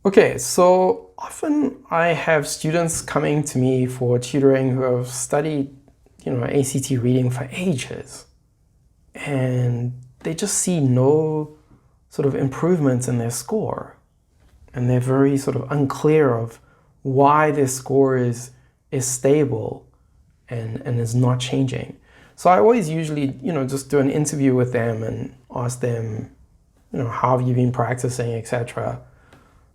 Okay, so often I have students coming to me for tutoring who have studied, ACT reading for ages, and they just see no sort of improvements in their score, and they're very sort of unclear of why their score is stable and is not changing. So I always usually, just do an interview with them and ask them, how have you been practicing, etc.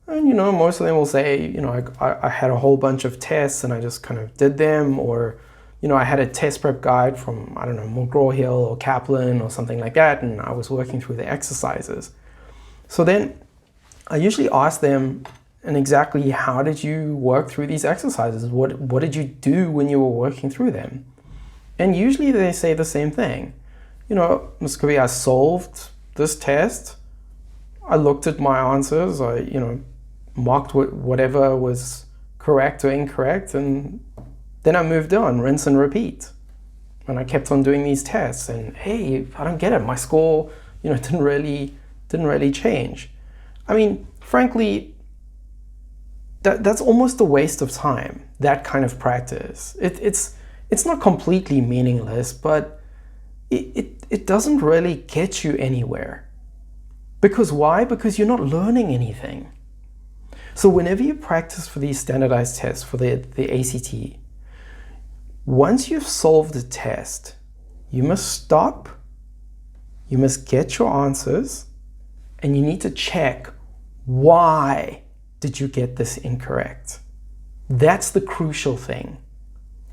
And most of them will say, I had a whole bunch of tests and I just kind of did them, or I had a test prep guide from, I don't know, McGraw-Hill or Kaplan or something like that, and I was working through the exercises. So then I usually ask them, and exactly how did you work through these exercises? What did you do when you were working through them? And usually they say the same thing. Ms. Covey, I solved this test. I looked at my answers. I, marked whatever was correct or incorrect, and then I moved on, rinse and repeat. And I kept on doing these tests, and hey, I don't get it. My score, didn't really change. I mean, frankly, that's almost a waste of time, that kind of practice. It's not completely meaningless, but it doesn't really get you anywhere. Because why? Because you're not learning anything. So whenever you practice for these standardized tests, for the ACT, once you've solved the test, you must stop, you must get your answers, and you need to check, why did you get this incorrect? That's the crucial thing.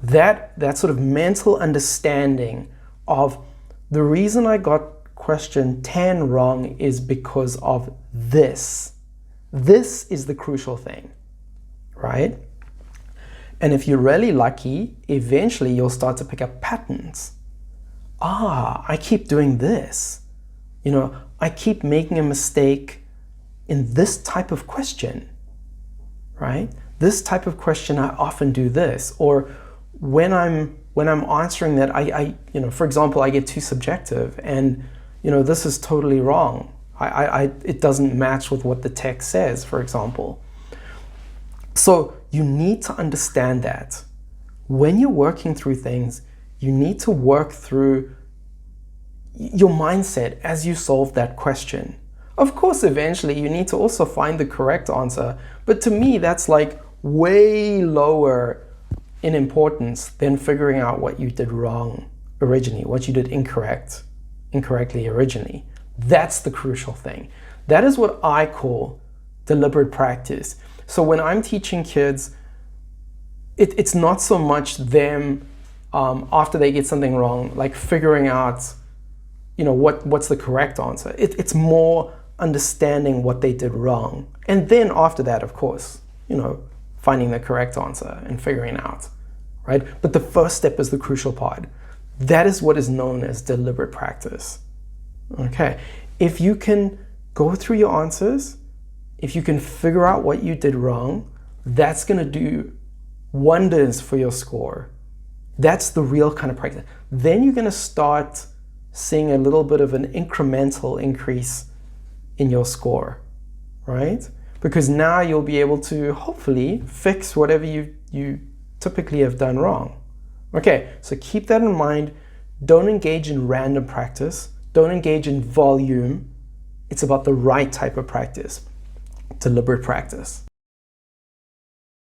That sort of mental understanding of the reason I got question 10 wrong is because of this. This is the crucial thing, right? And if you're really lucky, eventually you'll start to pick up patterns. I keep doing this. I keep making a mistake in this type of question, right? This type of question, I often do this. Or when I'm answering that, I for example, I get too subjective and, this is totally wrong. It doesn't match with what the text says, for example. So you need to understand that. When you're working through things, you need to work through your mindset as you solve that question. Of course, eventually you need to also find the correct answer, but to me that's like way lower in importance than figuring out what you did wrong originally, what you did incorrectly originally. That's the crucial thing. That is what I call deliberate practice. So when I'm teaching kids, it's not so much them after they get something wrong, like figuring out, what's the correct answer. It's more understanding what they did wrong. And then after that, of course, finding the correct answer and figuring it out, right? But the first step is the crucial part. That is what is known as deliberate practice. Okay, if you can go through your answers, if you can figure out what you did wrong, that's going to do wonders for your score. That's the real kind of practice. Then you're going to start seeing a little bit of an incremental increase in your score, right? Because now you'll be able to hopefully fix whatever you typically have done wrong. Okay, so keep that in mind. Don't engage in random practice. Don't engage in volume. It's about the right type of practice, deliberate practice.